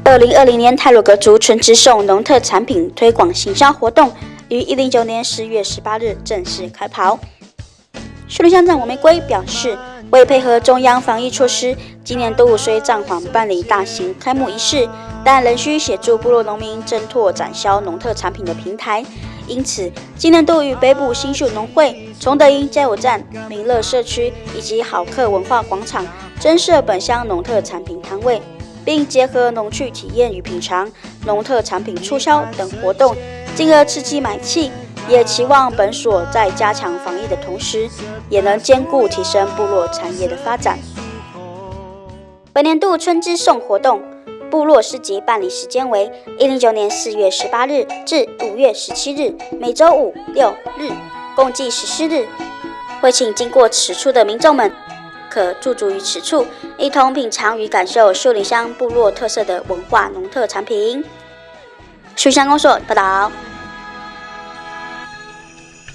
2020年太鲁阁族春之颂农特产品推广行销活动于109年4月18日正式开跑。树林乡长王玫瑰表示，为配合中央防疫措施，今年度虽暂缓办理大型开幕仪式，但仍需协助部落农民增拓展销农特产品的平台。因此，今年度与北部新树农会、崇德营加油站、民乐社区以及好客文化广场增设本乡农特产品摊位，并结合农趣体验与品尝、农特产品促销等活动，进而刺激买气。也期望本所在加强防疫的同时，也能兼顾提升部落产业的发展。本年度春之颂活动部落市集办理时间为109年4月18日至5月17日，每周5、6日，共计14日。会请经过此处的民众们，可驻足于此处，一同品尝与感受树林乡部落特色的文化农特产品。树乡公所报道。